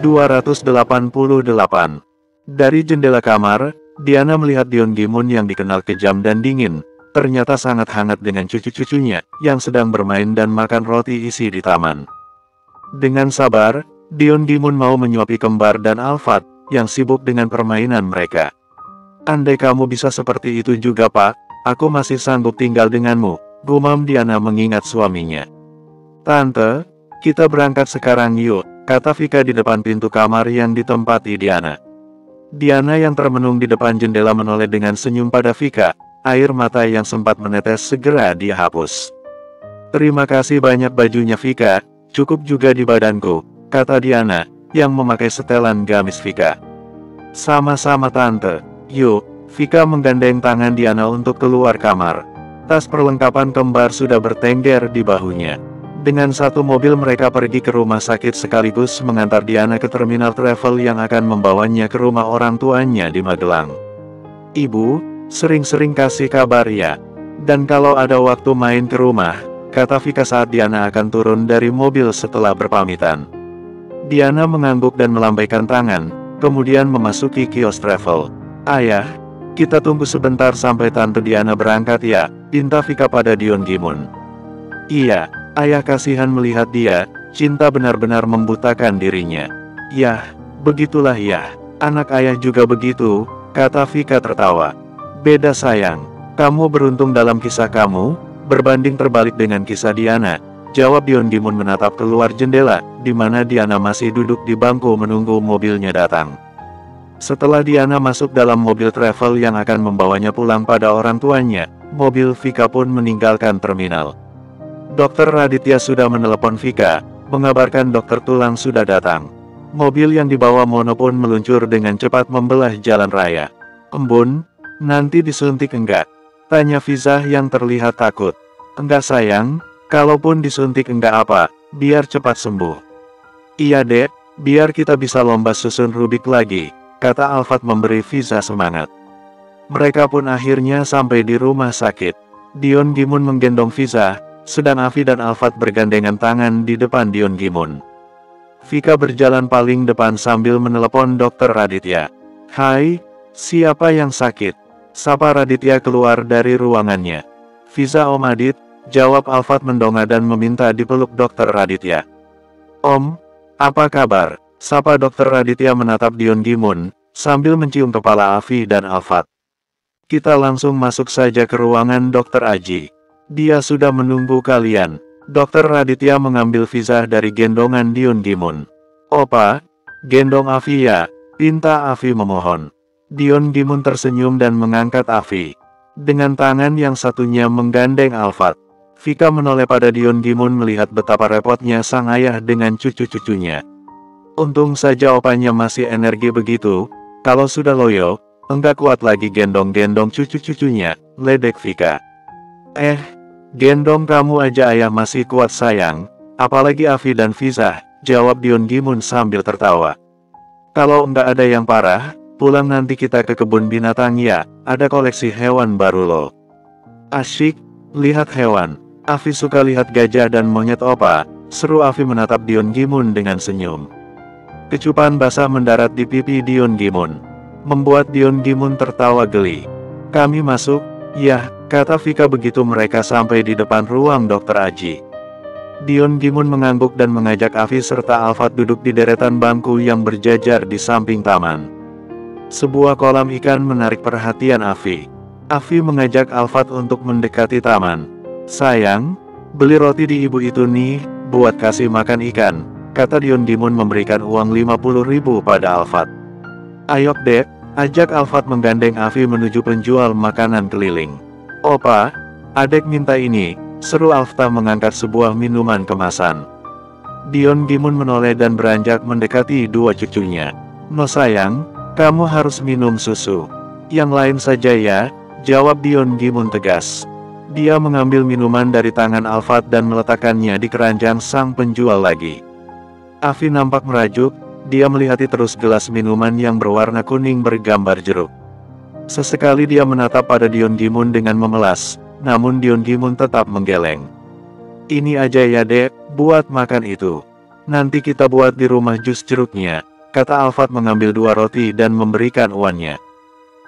288. Dari jendela kamar, Diana melihat Dion Gimun yang dikenal kejam dan dingin, ternyata sangat hangat dengan cucu-cucunya, yang sedang bermain dan makan roti isi di taman. Dengan sabar, Dion Gimun mau menyuapi kembar dan Alfat, yang sibuk dengan permainan mereka. "Andai kamu bisa seperti itu juga Pak, aku masih sanggup tinggal denganmu," gumam Diana mengingat suaminya. "Tante, kita berangkat sekarang yuk," kata Vika di depan pintu kamar yang ditempati Diana. Diana yang termenung di depan jendela menoleh dengan senyum pada Vika, air mata yang sempat menetes segera dia hapus. "Terima kasih banyak bajunya Vika, cukup juga di badanku," kata Diana, yang memakai setelan gamis Vika. "Sama-sama Tante, yuk." Vika menggandeng tangan Diana untuk keluar kamar. Tas perlengkapan kembar sudah bertengger di bahunya. Dengan satu mobil mereka pergi ke rumah sakit sekaligus mengantar Diana ke terminal travel yang akan membawanya ke rumah orang tuanya di Magelang. "Ibu, sering-sering kasih kabar ya. Dan kalau ada waktu main ke rumah," kata Vika saat Diana akan turun dari mobil setelah berpamitan. Diana mengangguk dan melambaikan tangan, kemudian memasuki kios travel. "Ayah, kita tunggu sebentar sampai Tante Diana berangkat ya," pinta Vika pada Dion Gimun. "Iya, ayah kasihan melihat dia, cinta benar-benar membutakan dirinya." "Yah, begitulah ya, anak ayah juga begitu," kata Vika tertawa. "Beda sayang, kamu beruntung dalam kisah kamu, berbanding terbalik dengan kisah Diana," jawab Dion Gimun menatap keluar jendela, di mana Diana masih duduk di bangku menunggu mobilnya datang. Setelah Diana masuk dalam mobil travel yang akan membawanya pulang pada orang tuanya, mobil Vika pun meninggalkan terminal. Dokter Raditya sudah menelepon Vika, mengabarkan dokter tulang sudah datang. Mobil yang dibawa Mono pun meluncur dengan cepat membelah jalan raya. "Embun, nanti disuntik enggak?" tanya Fiza yang terlihat takut. "Enggak sayang, kalaupun disuntik enggak apa, biar cepat sembuh." "Iya dek, biar kita bisa lomba susun Rubik lagi," kata Alfat memberi Fiza semangat. Mereka pun akhirnya sampai di rumah sakit. Dion Gimun menggendong Fiza, sedang Afi dan Alfat bergandengan tangan di depan Dion Gimun. Vika berjalan paling depan sambil menelepon dokter Raditya. "Hai, siapa yang sakit?" sapa Raditya keluar dari ruangannya. "Fiza Om Adit," jawab Alfat mendongak dan meminta dipeluk dokter Raditya. "Om, apa kabar?" sapa dokter Raditya menatap Dion Gimun, sambil mencium kepala Afi dan Alfat. "Kita langsung masuk saja ke ruangan dokter Aji. Dia sudah menunggu kalian." Dokter Raditya mengambil Fiza dari gendongan Dion Gimun. "Opa, gendong Afi ya," pinta Afi memohon. Dion Gimun tersenyum dan mengangkat Afi. Dengan tangan yang satunya menggandeng Alfat. Vika menoleh pada Dion Gimun melihat betapa repotnya sang ayah dengan cucu-cucunya. Untung saja opanya masih energi begitu, kalau sudah loyo, enggak kuat lagi gendong-gendong cucu-cucunya, ledek Vika. Gendong kamu aja ayah masih kuat sayang, apalagi Afi dan Fiza, jawab Dion Gimun sambil tertawa. "Kalau enggak ada yang parah, pulang nanti kita ke kebun binatang ya, ada koleksi hewan baru loh." "Asyik, lihat hewan. Afi suka lihat gajah dan monyet opa," seru Afi menatap Dion Gimun dengan senyum. Kecupan basah mendarat di pipi Dion Gimun, membuat Dion Gimun tertawa geli. "Kami masuk, ya," kata Vika begitu mereka sampai di depan ruang dokter Aji. Dion Gimun mengangguk dan mengajak Afi serta Alfat duduk di deretan bangku yang berjajar di samping taman. Sebuah kolam ikan menarik perhatian Afi. Afi mengajak Alfat untuk mendekati taman. "Sayang, beli roti di ibu itu nih, buat kasih makan ikan," kata Dion Gimun memberikan uang 50.000 pada Alfat. "Ayo dek," ajak Alfat menggandeng Afi menuju penjual makanan keliling. "Opa, adek minta ini," seru Alfta mengangkat sebuah minuman kemasan. Dion Gimun menoleh dan beranjak mendekati dua cucunya. "No sayang, kamu harus minum susu. Yang lain saja ya," jawab Dion Gimun tegas. Dia mengambil minuman dari tangan Alfat dan meletakkannya di keranjang sang penjual lagi. Afi nampak merajuk, dia melihati terus gelas minuman yang berwarna kuning bergambar jeruk. Sesekali dia menatap pada Dion Gimun dengan memelas, namun Dion Gimun tetap menggeleng. "Ini aja ya dek, buat makan itu. Nanti kita buat di rumah jus jeruknya," kata Alfat mengambil 2 roti dan memberikan uannya.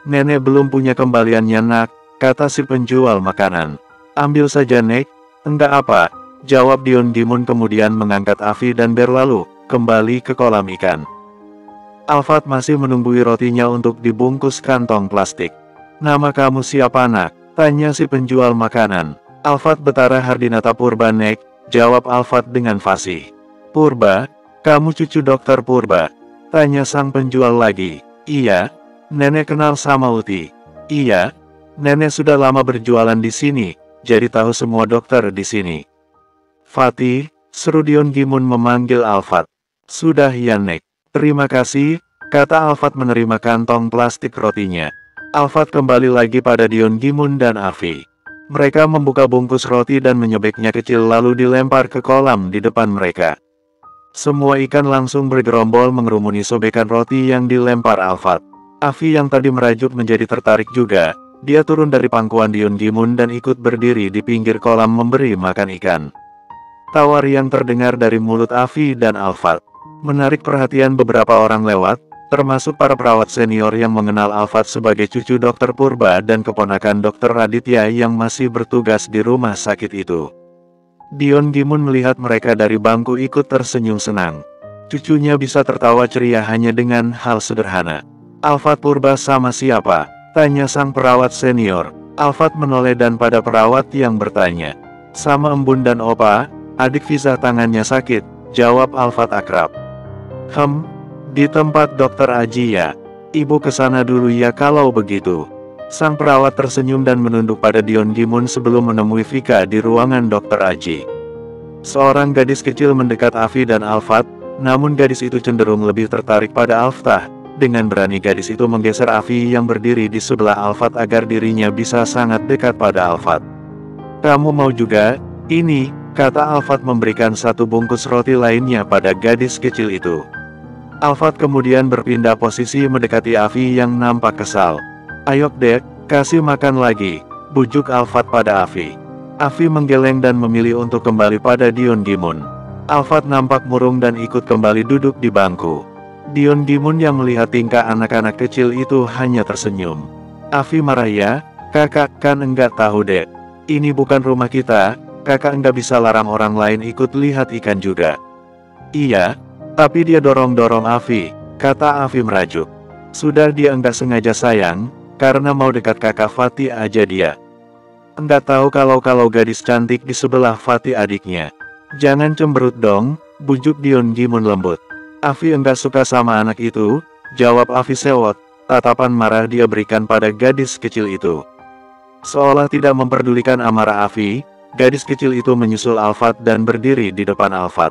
Nenek belum punya kembaliannya nak, kata si penjual makanan. Ambil saja Nek, enggak apa, jawab Dion Gimun kemudian mengangkat Afi dan berlalu, kembali ke kolam ikan. Alfat masih menunggui rotinya untuk dibungkus kantong plastik. Nama kamu siapa nak? Tanya si penjual makanan. Alfat Betara Hardinata Purba Nek, jawab Alfat dengan fasih. Purba, kamu cucu dokter Purba? Tanya sang penjual lagi. Iya, nenek kenal sama Uti. Iya, nenek sudah lama berjualan di sini, jadi tahu semua dokter di sini. Fatih, seru Dion Gimun memanggil Alfat. Sudah ya Nek. Terima kasih, kata Alfat menerima kantong plastik rotinya. Alfat kembali lagi pada Dion Gimun dan Afi. Mereka membuka bungkus roti dan menyobeknya kecil lalu dilempar ke kolam di depan mereka. Semua ikan langsung bergerombol mengerumuni sobekan roti yang dilempar Alfat. Afi yang tadi merajuk menjadi tertarik juga. Dia turun dari pangkuan Dion Gimun dan ikut berdiri di pinggir kolam memberi makan ikan. Tawar yang terdengar dari mulut Afi dan Alfat menarik perhatian beberapa orang lewat, termasuk para perawat senior yang mengenal Alfat sebagai cucu dokter Purba dan keponakan dokter Raditya yang masih bertugas di rumah sakit itu. Dion Gimun melihat mereka dari bangku ikut tersenyum senang. Cucunya bisa tertawa ceria hanya dengan hal sederhana. Alfat Purba sama siapa? Tanya sang perawat senior. Alfat menoleh dan pada perawat yang bertanya. Sama Embun dan Opa, adik Fiza tangannya sakit, jawab Alfat akrab. Di tempat dokter Aji ya. Ibu kesana dulu ya kalau begitu. Sang perawat tersenyum dan menunduk pada Dion Gimun sebelum menemui Vika di ruangan dokter Aji. Seorang gadis kecil mendekat Afi dan Alfat, namun gadis itu cenderung lebih tertarik pada Alftah. Dengan berani gadis itu menggeser Afi yang berdiri di sebelah Alfat agar dirinya bisa sangat dekat pada Alfat. Kamu mau juga? Ini, kata Alfat memberikan satu bungkus roti lainnya pada gadis kecil itu. Alfat kemudian berpindah posisi mendekati Afi yang nampak kesal. Ayo dek, kasih makan lagi, bujuk Alfat pada Afi. Afi menggeleng dan memilih untuk kembali pada Dion Gimun. Alfat nampak murung dan ikut kembali duduk di bangku. Dion Gimun yang melihat tingkah anak-anak kecil itu hanya tersenyum. Afi marah ya, kakak kan enggak tahu dek. Ini bukan rumah kita, kakak enggak bisa larang orang lain ikut lihat ikan juga. Iya, tapi dia dorong-dorong Afi, kata Afi merajuk. Sudah dia enggak sengaja sayang, karena mau dekat kakak Fatih aja dia. Enggak tahu kalau gadis cantik di sebelah Fatih adiknya. Jangan cemberut dong, bujuk Dion Gimun lembut. Afi enggak suka sama anak itu, jawab Afi sewot, tatapan marah dia berikan pada gadis kecil itu. Seolah tidak memperdulikan amarah Afi, gadis kecil itu menyusul Alfat dan berdiri di depan Alfat.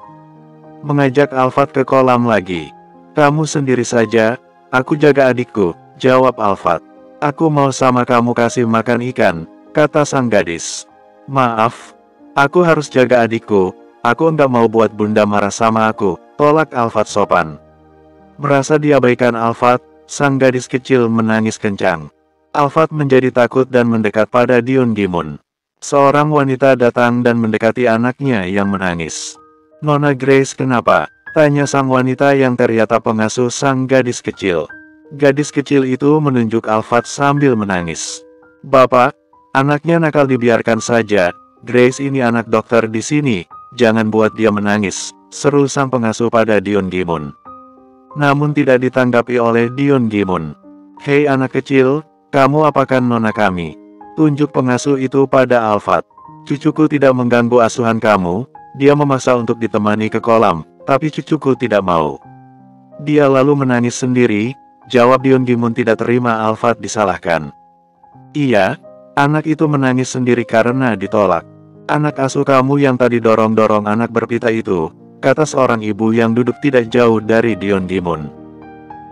Mengajak Alfat ke kolam lagi. Kamu sendiri saja, aku jaga adikku, jawab Alfat. Aku mau sama kamu kasih makan ikan, kata sang gadis. Maaf, aku harus jaga adikku, aku enggak mau buat bunda marah sama aku, tolak Alfat sopan. Merasa diabaikan Alfat, sang gadis kecil menangis kencang. Alfat menjadi takut dan mendekat pada Dion Gimun. Seorang wanita datang dan mendekati anaknya yang menangis. Nona Grace kenapa? Tanya sang wanita yang ternyata pengasuh sang gadis kecil. Gadis kecil itu menunjuk Alfat sambil menangis. Bapak, anaknya nakal dibiarkan saja. Grace ini anak dokter di sini, jangan buat dia menangis, seru sang pengasuh pada Dion Gimun. Namun tidak ditanggapi oleh Dion Gimun. Hei anak kecil, kamu apakan nona kami? Tunjuk pengasuh itu pada Alfat. Cucuku tidak mengganggu asuhan kamu. Dia memaksa untuk ditemani ke kolam, tapi cucuku tidak mau. Dia lalu menangis sendiri, jawab Dion Gimun tidak terima Alfat disalahkan. Iya, anak itu menangis sendiri karena ditolak. Anak asuh kamu yang tadi dorong-dorong anak berpita itu, kata seorang ibu yang duduk tidak jauh dari Dion Gimun.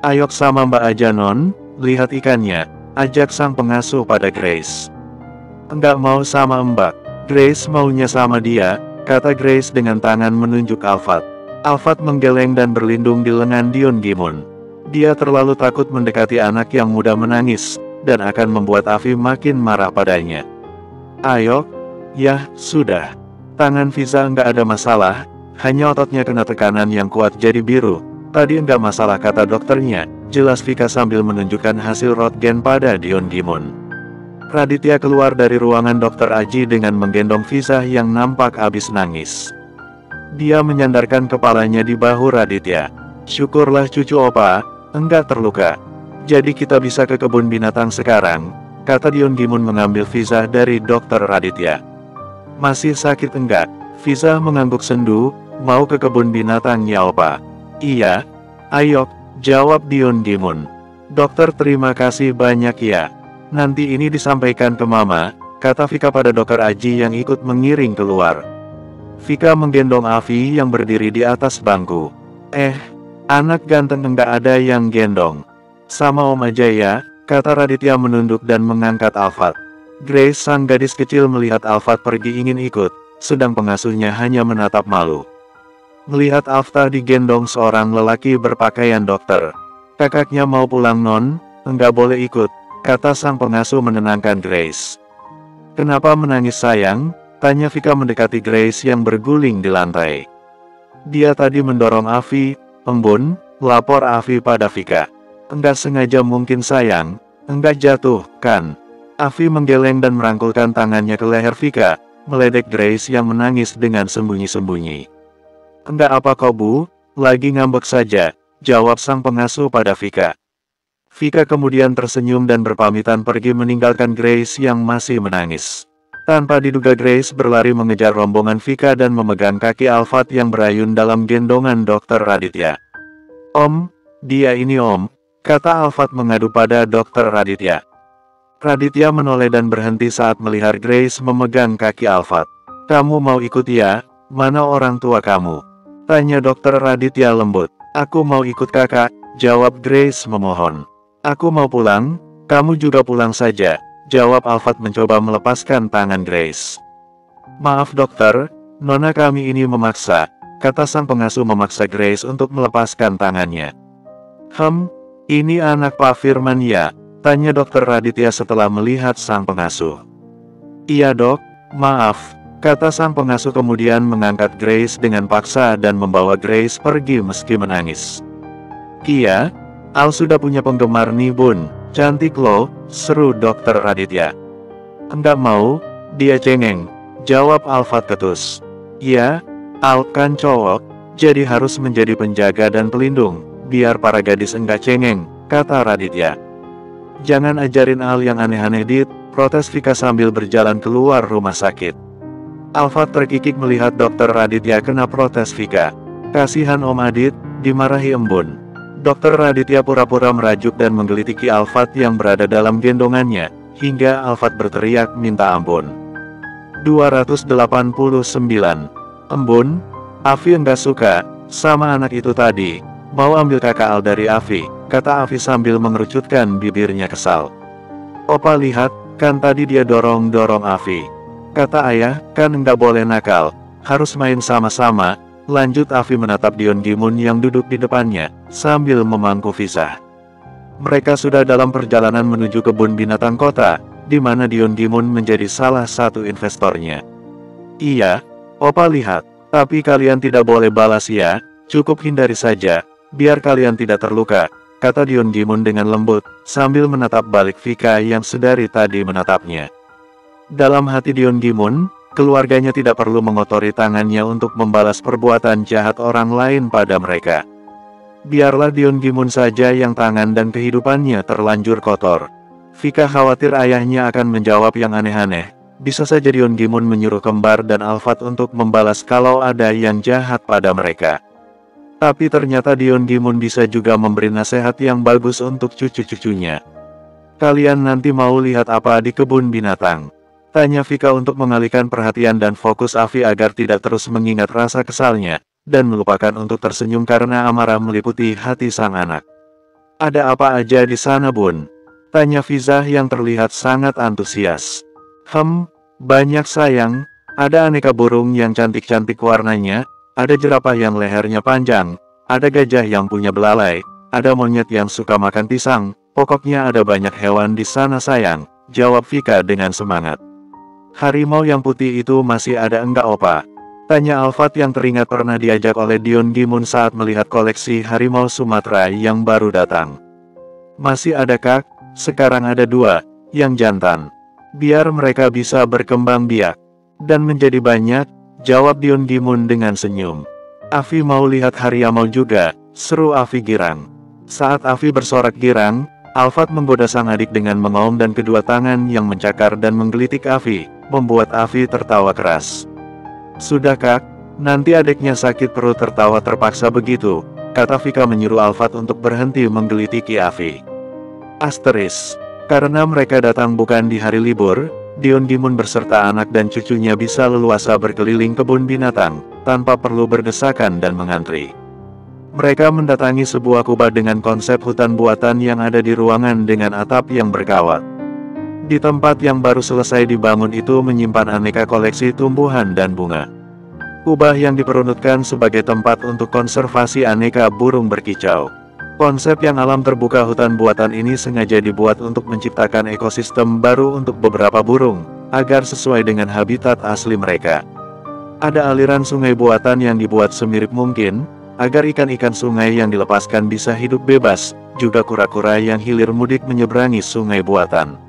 Ayok sama Mbak aja non, lihat ikannya, ajak sang pengasuh pada Grace. Enggak mau sama Mbak, Grace maunya sama dia, kata Grace dengan tangan menunjuk Alfat. Alfat menggeleng dan berlindung di lengan Dion Gimun. Dia terlalu takut mendekati anak yang mudah menangis, dan akan membuat Afi makin marah padanya. Ayo, ya, sudah. Tangan Fiza enggak ada masalah, hanya ototnya kena tekanan yang kuat jadi biru, Tadi enggak masalah, kata dokternya, jelas Vika sambil menunjukkan hasil röntgen pada Dion Gimun. Raditya keluar dari ruangan dokter Aji dengan menggendong Fiza yang nampak habis nangis. Dia menyandarkan kepalanya di bahu Raditya. Syukurlah cucu opa, enggak terluka. Jadi kita bisa ke kebun binatang sekarang, kata Dion Gimun mengambil Fiza dari dokter Raditya. Masih sakit enggak? Fiza mengangguk sendu, mau ke kebun binatang ya opa? Iya, ayo, jawab Dion Gimun. Dokter terima kasih banyak ya. Nanti ini disampaikan ke mama, kata Vika pada dokter Aji yang ikut mengiring keluar. Vika menggendong Avi yang berdiri di atas bangku. Anak ganteng enggak ada yang gendong. Sama om aja ya, kata Raditya menunduk dan mengangkat Alfat. Grace sang gadis kecil melihat Alfat pergi ingin ikut, sedang pengasuhnya hanya menatap malu. Melihat Alfta digendong seorang lelaki berpakaian dokter. Kakaknya mau pulang non, enggak boleh ikut, kata sang pengasuh menenangkan Grace. Kenapa menangis sayang? Tanya Vika mendekati Grace yang berguling di lantai. Dia tadi mendorong Avi, embun, lapor Avi pada Vika. Enggak sengaja mungkin sayang, enggak jatuh, kan? Avi menggeleng dan merangkulkan tangannya ke leher Vika, meledek Grace yang menangis dengan sembunyi-sembunyi. Enggak apa kok bu, lagi ngambek saja, jawab sang pengasuh pada Vika. Vika kemudian tersenyum dan berpamitan pergi meninggalkan Grace yang masih menangis. Tanpa diduga Grace berlari mengejar rombongan Vika dan memegang kaki Alfat yang berayun dalam gendongan dokter Raditya. Om, dia ini om, kata Alfat mengadu pada dokter Raditya. Raditya menoleh dan berhenti saat melihat Grace memegang kaki Alfat. Kamu mau ikut ya? Mana orang tua kamu? Tanya dokter Raditya lembut. Aku mau ikut kakak, jawab Grace memohon. Aku mau pulang, kamu juga pulang saja, jawab Alfat mencoba melepaskan tangan Grace. Maaf dokter, nona kami ini memaksa, kata sang pengasuh memaksa Grace untuk melepaskan tangannya. Ini anak Pak Firman ya? Tanya dokter Raditya setelah melihat sang pengasuh. Iya dok, maaf, kata sang pengasuh kemudian mengangkat Grace dengan paksa dan membawa Grace pergi meski menangis. Iya, Al sudah punya penggemar nih bun, cantik loh, seru dokter Raditya. Enggak mau, dia cengeng, jawab Alfat ketus. Iya, Al kan cowok, jadi harus menjadi penjaga dan pelindung, biar para gadis enggak cengeng, kata Raditya. Jangan ajarin Al yang aneh-aneh dit, protes Vika sambil berjalan keluar rumah sakit. Alfat terkikik melihat dokter Raditya kena protes Vika. Kasihan Om Adit, dimarahi embun. Dokter Raditya pura-pura merajuk dan menggelitiki Alfat yang berada dalam gendongannya, hingga Alfat berteriak minta ampun. 289. Embun, Avi enggak suka sama anak itu tadi, mau ambil kakak Al dari Avi, kata Avi sambil mengerucutkan bibirnya kesal. Opa lihat, kan tadi dia dorong-dorong Avi. Kata ayah, kan enggak boleh nakal, harus main sama-sama, lanjut Avi menatap Dion Gimun yang duduk di depannya, sambil memangku Fiza. Mereka sudah dalam perjalanan menuju kebun binatang kota, di mana Dion Gimun menjadi salah satu investornya. Iya, Opa lihat, tapi kalian tidak boleh balas ya, cukup hindari saja, biar kalian tidak terluka, kata Dion Gimun dengan lembut, sambil menatap balik Vika yang sedari tadi menatapnya. Dalam hati Dion Gimun, keluarganya tidak perlu mengotori tangannya untuk membalas perbuatan jahat orang lain pada mereka. Biarlah Dion Gimun saja yang tangan dan kehidupannya terlanjur kotor. Vika khawatir ayahnya akan menjawab yang aneh-aneh. Bisa saja Dion Gimun menyuruh kembar dan Alfat untuk membalas kalau ada yang jahat pada mereka. Tapi ternyata Dion Gimun bisa juga memberi nasihat yang bagus untuk cucu-cucunya. Kalian nanti mau lihat apa di kebun binatang? Tanya Vika untuk mengalihkan perhatian dan fokus Avi agar tidak terus mengingat rasa kesalnya, dan melupakan untuk tersenyum karena amarah meliputi hati sang anak. Ada apa aja di sana bun? Tanya Fiza yang terlihat sangat antusias. Banyak sayang, ada aneka burung yang cantik-cantik warnanya, ada jerapah yang lehernya panjang, ada gajah yang punya belalai, ada monyet yang suka makan pisang, pokoknya ada banyak hewan di sana sayang, jawab Vika dengan semangat. Harimau yang putih itu masih ada enggak opa? Tanya Alfat yang teringat pernah diajak oleh Dion Gimun saat melihat koleksi harimau Sumatera yang baru datang. Masih ada Kak, sekarang ada 2, yang jantan. Biar mereka bisa berkembang biak. Dan menjadi banyak, jawab Dion Gimun dengan senyum. Afi mau lihat harimau juga, seru Afi girang. Saat Afi bersorak girang, Alfat menggoda sang adik dengan mengaum dan kedua tangan yang mencakar dan menggelitik Afi, membuat Afi tertawa keras. Sudah Kak, nanti adiknya sakit perut tertawa terpaksa begitu, kata Vika menyuruh Alfat untuk berhenti menggelitiki Afi. Asteris, karena mereka datang bukan di hari libur, Dion Gimun beserta anak dan cucunya bisa leluasa berkeliling kebun binatang, tanpa perlu berdesakan dan mengantri. Mereka mendatangi sebuah kubah dengan konsep hutan buatan yang ada di ruangan dengan atap yang berkawat. Di tempat yang baru selesai dibangun itu menyimpan aneka koleksi tumbuhan dan bunga. Kubah yang diperuntukkan sebagai tempat untuk konservasi aneka burung berkicau. Konsep yang alam terbuka hutan buatan ini sengaja dibuat untuk menciptakan ekosistem baru untuk beberapa burung, agar sesuai dengan habitat asli mereka. Ada aliran sungai buatan yang dibuat semirip mungkin, agar ikan-ikan sungai yang dilepaskan bisa hidup bebas, juga kura-kura yang hilir mudik menyeberangi sungai buatan.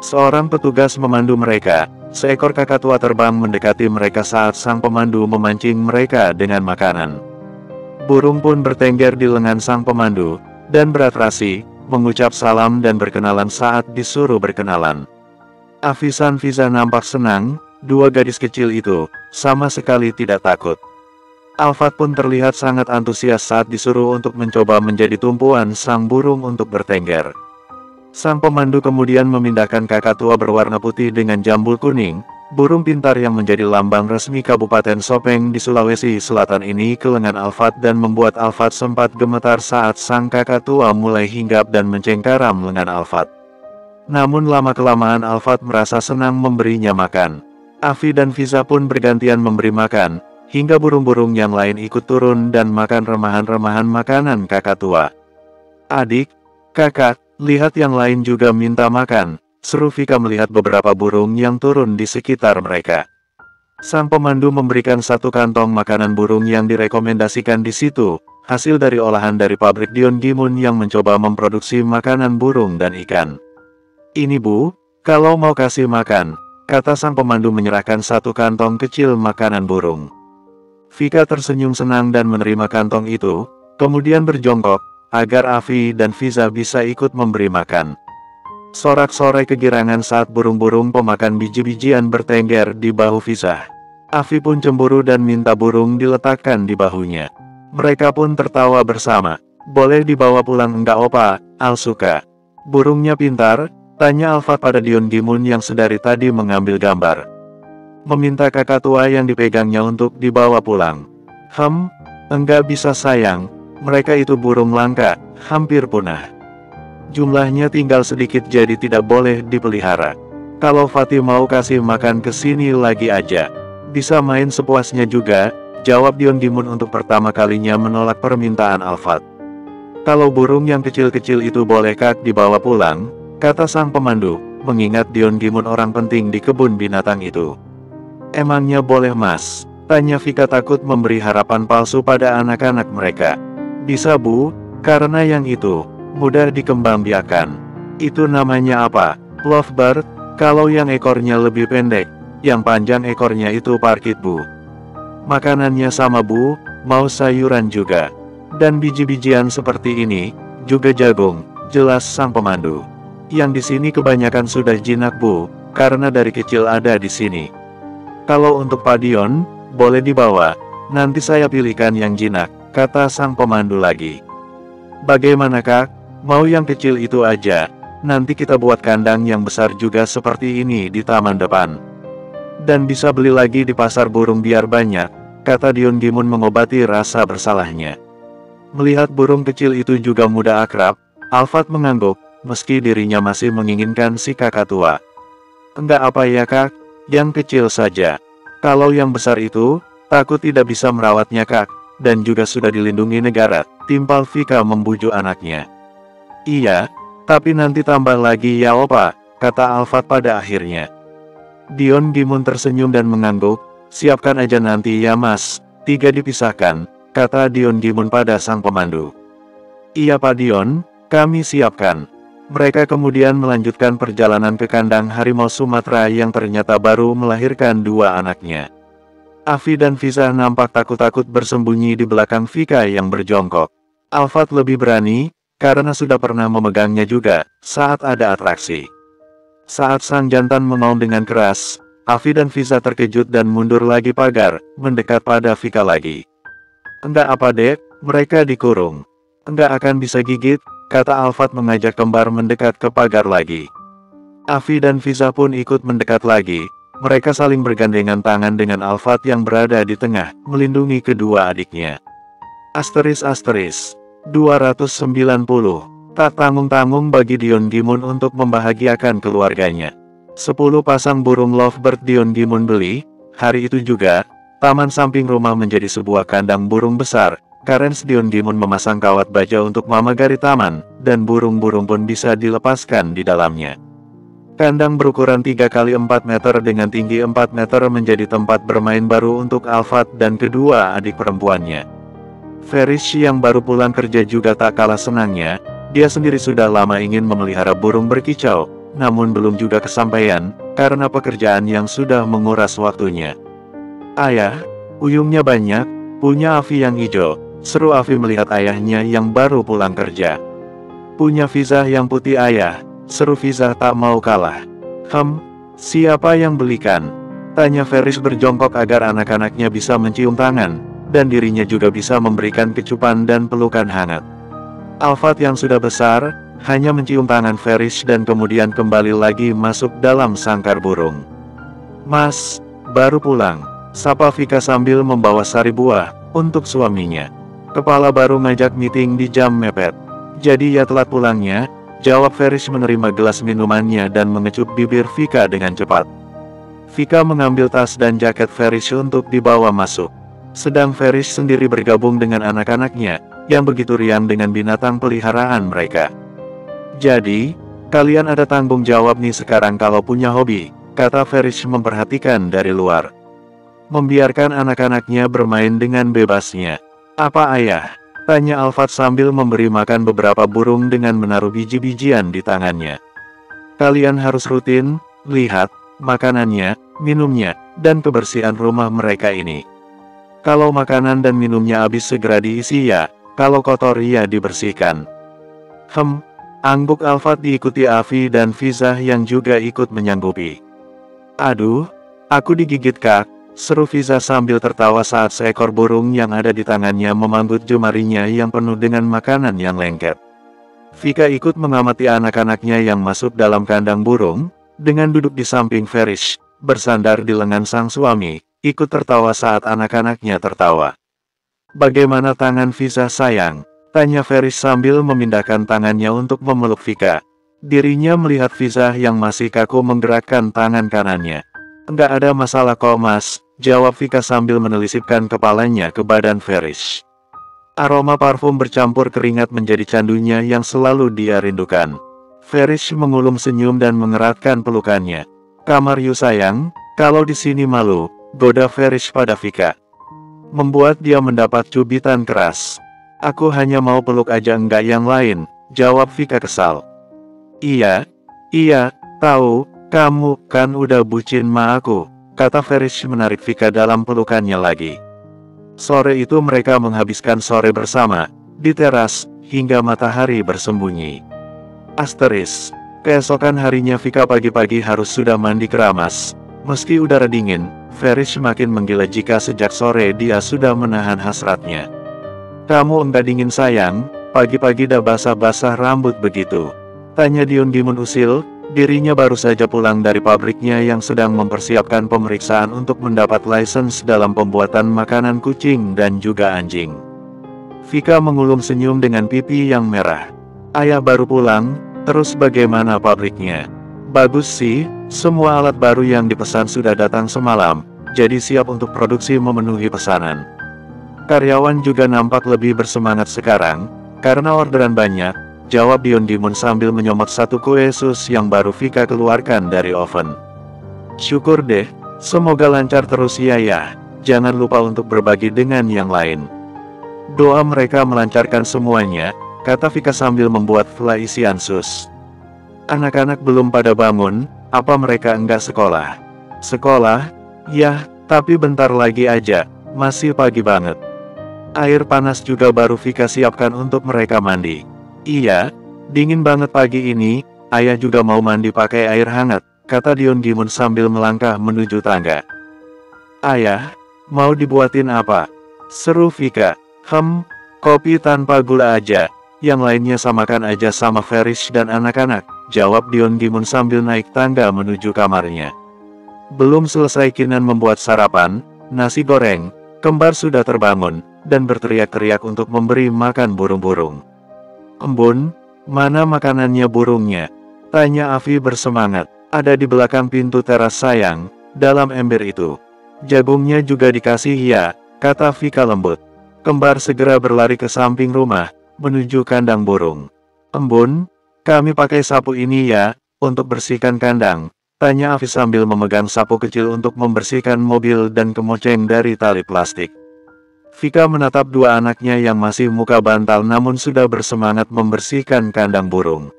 Seorang petugas memandu mereka, seekor kakatua terbang mendekati mereka saat sang pemandu memancing mereka dengan makanan. Burung pun bertengger di lengan sang pemandu, dan beratraksi, mengucap salam dan berkenalan saat disuruh berkenalan. Afisan Fiza nampak senang, 2 gadis kecil itu, sama sekali tidak takut. Alfat pun terlihat sangat antusias saat disuruh untuk mencoba menjadi tumpuan sang burung untuk bertengger. Sang pemandu kemudian memindahkan kakatua berwarna putih dengan jambul kuning, burung pintar yang menjadi lambang resmi Kabupaten Sopeng di Sulawesi Selatan ini ke lengan Alfat dan membuat Alfat sempat gemetar saat sang kakatua mulai hinggap dan mencengkaram lengan Alfat. Namun lama-kelamaan Alfat merasa senang memberinya makan. Afi dan Fiza pun bergantian memberi makan, hingga burung-burung yang lain ikut turun dan makan remahan-remahan makanan kakatua. Adik, kakak, lihat yang lain juga minta makan, seru Vika melihat beberapa burung yang turun di sekitar mereka. Sang pemandu memberikan 1 kantong makanan burung yang direkomendasikan di situ, hasil dari olahan dari pabrik Dion Gimun yang mencoba memproduksi makanan burung dan ikan. Ini Bu, kalau mau kasih makan, kata sang pemandu menyerahkan 1 kantong kecil makanan burung. Vika tersenyum senang dan menerima kantong itu, kemudian berjongkok, agar Afi dan Fiza bisa ikut memberi makan. Sorak-sorai kegirangan saat burung-burung pemakan biji-bijian bertengger di bahu Fiza. Afi pun cemburu dan minta burung diletakkan di bahunya. Mereka pun tertawa bersama. Boleh dibawa pulang enggak opa, Al suka. Burungnya pintar, tanya Alfat pada Dion Gimun yang sedari tadi mengambil gambar. Meminta kakatua yang dipegangnya untuk dibawa pulang. Enggak bisa sayang. Mereka itu burung langka, hampir punah. Jumlahnya tinggal sedikit jadi tidak boleh dipelihara. Kalau Fatih mau kasih makan ke sini lagi aja. Bisa main sepuasnya juga, jawab Dion Gimun untuk pertama kalinya menolak permintaan Alfat. Kalau burung yang kecil-kecil itu boleh Kak dibawa pulang, kata sang pemandu, mengingat Dion Gimun orang penting di kebun binatang itu. Emangnya boleh Mas? Tanya Vika takut memberi harapan palsu pada anak-anak mereka. Bisa Bu, karena yang itu, mudah dikembangbiakan. Itu namanya apa? Lovebird, kalau yang ekornya lebih pendek, yang panjang ekornya itu parkit Bu. Makanannya sama Bu, mau sayuran juga. Dan biji-bijian seperti ini, juga jagung, jelas sang pemandu. Yang di sini kebanyakan sudah jinak Bu, karena dari kecil ada di sini. Kalau untuk Pak Dion, boleh dibawa, nanti saya pilihkan yang jinak, kata sang pemandu lagi. Bagaimana Kak, mau yang kecil itu aja, nanti kita buat kandang yang besar juga seperti ini di taman depan. Dan bisa beli lagi di pasar burung biar banyak, kata Dion Gimun mengobati rasa bersalahnya. Melihat burung kecil itu juga mudah akrab, Alfat mengangguk, meski dirinya masih menginginkan si kakatua. Enggak apa ya Kak, yang kecil saja. Kalau yang besar itu, takut tidak bisa merawatnya Kak, dan juga sudah dilindungi negara, timpal Vika membujuk anaknya. Iya, tapi nanti tambah lagi ya Opa, kata Alfat pada akhirnya. Dion Gimun tersenyum dan mengangguk, Siapkan aja nanti ya mas, 3 dipisahkan, kata Dion Gimun pada sang pemandu. Iya Pak Dion, kami siapkan. Mereka kemudian melanjutkan perjalanan ke kandang harimau Sumatera yang ternyata baru melahirkan 2 anaknya. Afi dan Fiza nampak takut-takut bersembunyi di belakang Vika yang berjongkok. Alfat lebih berani, karena sudah pernah memegangnya juga, saat ada atraksi. Saat sang jantan mengaum dengan keras, Afi dan Fiza terkejut dan mundur lagi pagar, mendekat pada Vika lagi. Enggak apa dek, mereka dikurung. Enggak akan bisa gigit, kata Alfat mengajak kembar mendekat ke pagar lagi. Afi dan Fiza pun ikut mendekat lagi. Mereka saling bergandengan tangan dengan Alfat yang berada di tengah, melindungi kedua adiknya. Asteris 290. Tak tanggung-tanggung bagi Dion Gimun untuk membahagiakan keluarganya. 10 pasang burung lovebird Dion Gimun beli. Hari itu juga, taman samping rumah menjadi sebuah kandang burung besar. Karens Dion Gimun memasang kawat baja untuk memagari taman, dan burung-burung pun bisa dilepaskan di dalamnya. Kandang berukuran 3 kali 4 meter dengan tinggi 4 meter menjadi tempat bermain baru untuk Alfat dan kedua adik perempuannya. Ferish yang baru pulang kerja juga tak kalah senangnya. Dia sendiri sudah lama ingin memelihara burung berkicau, namun belum juga kesampaian, karena pekerjaan yang sudah menguras waktunya. Ayah, uyungnya banyak, punya Afi yang hijau, seru Afi melihat ayahnya yang baru pulang kerja. Punya Fiza yang putih ayah, seru Fiza tak mau kalah. Siapa yang belikan? Tanya Ferish berjongkok agar anak-anaknya bisa mencium tangan, dan dirinya juga bisa memberikan kecupan dan pelukan hangat. Alfat yang sudah besar, hanya mencium tangan Ferish dan kemudian kembali lagi masuk dalam sangkar burung. Mas, baru pulang, sapa Vika sambil membawa sari buah, untuk suaminya. Kepala baru ngajak meeting di jam mepet. Jadi ya telat pulangnya, jawab Ferish menerima gelas minumannya dan mengecup bibir Vika dengan cepat. Vika mengambil tas dan jaket Ferish untuk dibawa masuk. Sedang Ferish sendiri bergabung dengan anak-anaknya, yang begitu riang dengan binatang peliharaan mereka. Jadi, kalian ada tanggung jawab nih sekarang kalau punya hobi, kata Ferish memperhatikan dari luar. Membiarkan anak-anaknya bermain dengan bebasnya. Apa ayah? Tanya Alfat sambil memberi makan beberapa burung dengan menaruh biji-bijian di tangannya. Kalian harus rutin, lihat, makanannya, minumnya, dan kebersihan rumah mereka ini. Kalau makanan dan minumnya habis segera diisi ya, kalau kotor ya dibersihkan. Angguk Alfat diikuti Afi dan Fiza yang juga ikut menyanggupi. Aduh, aku digigit kak, seru Fiza sambil tertawa saat seekor burung yang ada di tangannya memanggut jemarinya yang penuh dengan makanan yang lengket. Vika ikut mengamati anak-anaknya yang masuk dalam kandang burung, dengan duduk di samping Ferish, bersandar di lengan sang suami, ikut tertawa saat anak-anaknya tertawa. Bagaimana tangan Fiza sayang? Tanya Ferish sambil memindahkan tangannya untuk memeluk Vika. Dirinya melihat Fiza yang masih kaku menggerakkan tangan kanannya. Enggak ada masalah kok mas, jawab Vika sambil menelisipkan kepalanya ke badan Ferish. Aroma parfum bercampur keringat menjadi candunya yang selalu dia rindukan. Ferish mengulum senyum dan mengeratkan pelukannya. Kamar you sayang, kalau di sini malu, goda Ferish pada Vika. Membuat dia mendapat cubitan keras. Aku hanya mau peluk aja enggak yang lain, jawab Vika kesal. Iya, tahu, kamu kan udah bucin ma aku, kata Ferish menarik Vika dalam pelukannya lagi. Sore itu mereka menghabiskan sore bersama, di teras, hingga matahari bersembunyi. Keesokan harinya Vika pagi-pagi harus sudah mandi keramas. Meski udara dingin, Ferish makin menggila jika sejak sore dia sudah menahan hasratnya. Kamu enggak dingin sayang, pagi-pagi dah basah-basah rambut begitu. Tanya Dion Gimun usil, dirinya baru saja pulang dari pabriknya yang sedang mempersiapkan pemeriksaan untuk mendapat lisensi dalam pembuatan makanan kucing dan juga anjing. Vika mengulum senyum dengan pipi yang merah. Ayah baru pulang, terus bagaimana pabriknya? Bagus sih, semua alat baru yang dipesan sudah datang semalam, jadi siap untuk produksi memenuhi pesanan. Karyawan juga nampak lebih bersemangat sekarang, karena orderan banyak, jawab Dion Gimun sambil menyomot satu kue sus yang baru Vika keluarkan dari oven. Syukur deh, Semoga lancar terus ya. Jangan lupa untuk berbagi dengan yang lain. Doa mereka melancarkan semuanya, kata Vika sambil membuat fly isian sus. Anak-anak belum pada bangun, apa mereka enggak sekolah? Sekolah? Ya, tapi bentar lagi aja, masih pagi banget. Air panas juga baru Vika siapkan untuk mereka mandi. Iya, dingin banget pagi ini, ayah juga mau mandi pakai air hangat, kata Dion Gimun sambil melangkah menuju tangga. Ayah, mau dibuatin apa? Seru Vika. Kopi tanpa gula aja, yang lainnya samakan aja sama Ferish dan anak-anak, jawab Dion Gimun sambil naik tangga menuju kamarnya. Belum selesai Kinan membuat sarapan, nasi goreng, kembar sudah terbangun, dan berteriak-teriak untuk memberi makan burung-burung. Embun, mana makanannya burungnya? Tanya Afi bersemangat. Ada di belakang pintu teras sayang, dalam ember itu. Jagungnya juga dikasih ya, kata Vika lembut. Kembar segera berlari ke samping rumah, menuju kandang burung. Embun, kami pakai sapu ini ya, untuk bersihkan kandang, tanya Afi sambil memegang sapu kecil untuk membersihkan mobil dan kemoceng dari tali plastik. Vika menatap dua anaknya yang masih muka bantal namun sudah bersemangat membersihkan kandang burung.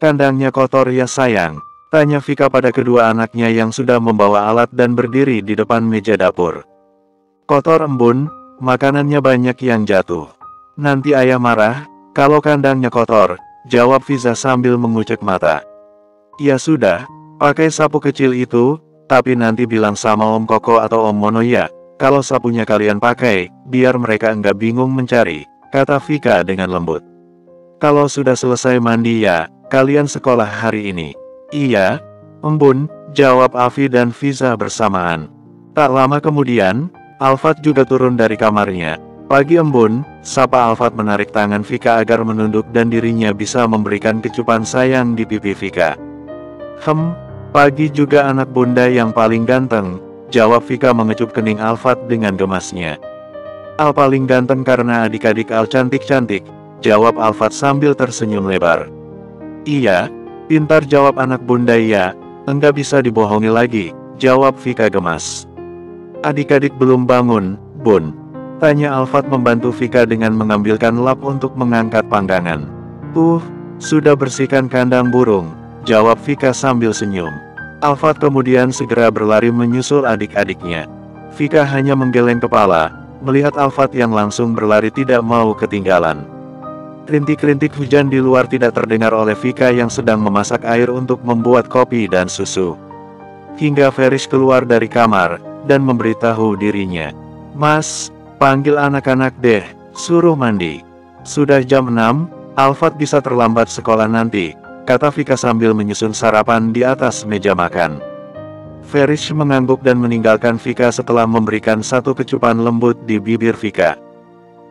Kandangnya kotor ya sayang, tanya Vika pada kedua anaknya yang sudah membawa alat dan berdiri di depan meja dapur. Kotor Embun, makanannya banyak yang jatuh. Nanti ayah marah, kalau kandangnya kotor, jawab Fiza sambil mengucek mata. Ya sudah, pakai sapu kecil itu, tapi nanti bilang sama Om Koko atau Om Mono ya, kalau sapunya kalian pakai, biar mereka enggak bingung mencari, kata Vika dengan lembut. Kalau sudah selesai mandi ya, kalian sekolah hari ini. Iya, Embun, jawab Afi dan Fiza bersamaan. Tak lama kemudian, Alfat juga turun dari kamarnya. Pagi Embun, sapa Alfat menarik tangan Vika agar menunduk dan dirinya bisa memberikan kecupan sayang di pipi Vika. Pagi juga anak bunda yang paling ganteng, jawab Vika mengecup kening Alfat dengan gemasnya. Al paling ganteng karena adik-adik Al cantik-cantik, jawab Alfat sambil tersenyum lebar. Iya, pintar jawab anak bunda ya, enggak bisa dibohongi lagi, jawab Vika gemas. Adik-adik belum bangun, Bun? Tanya Alfat membantu Vika dengan mengambilkan lap untuk mengangkat panggangan. Sudah bersihkan kandang burung, jawab Vika sambil senyum. Alfat kemudian segera berlari menyusul adik-adiknya. Vika hanya menggeleng kepala, melihat Alfat yang langsung berlari tidak mau ketinggalan. Rintik-rintik hujan di luar tidak terdengar oleh Vika yang sedang memasak air untuk membuat kopi dan susu. Hingga Ferish keluar dari kamar, dan memberitahu dirinya. Mas, panggil anak-anak deh, suruh mandi. Sudah jam 6, Alfat bisa terlambat sekolah nanti, kata Vika sambil menyusun sarapan di atas meja makan. Ferish mengangguk dan meninggalkan Vika setelah memberikan satu kecupan lembut di bibir Vika.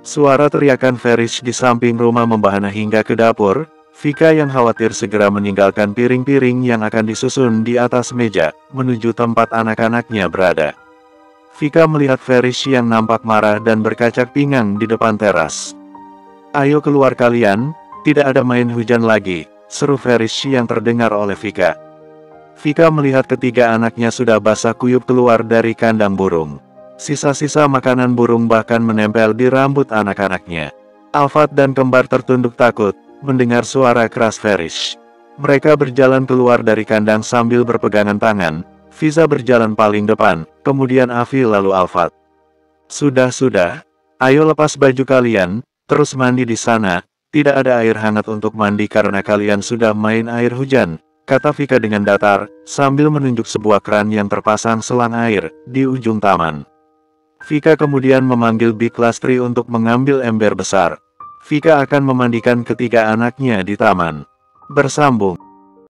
Suara teriakan Ferish di samping rumah membahana hingga ke dapur. Vika yang khawatir segera meninggalkan piring-piring yang akan disusun di atas meja, menuju tempat anak-anaknya berada. Vika melihat Ferish yang nampak marah dan berkacak pinggang di depan teras. Ayo keluar kalian, tidak ada main hujan lagi, seru Ferish yang terdengar oleh Vika. Vika melihat ketiga anaknya sudah basah kuyup keluar dari kandang burung. Sisa-sisa makanan burung bahkan menempel di rambut anak-anaknya. Alfat dan kembar tertunduk takut mendengar suara keras Ferish. Mereka berjalan keluar dari kandang sambil berpegangan tangan. Fiza berjalan paling depan, kemudian Afi lalu Alfat. Sudah, ayo lepas baju kalian, terus mandi di sana. Tidak ada air hangat untuk mandi karena kalian sudah main air hujan, kata Vika dengan datar, sambil menunjuk sebuah keran yang terpasang selang air di ujung taman. Vika kemudian memanggil Big Lastri untuk mengambil ember besar. Vika akan memandikan ketiga anaknya di taman. Bersambung.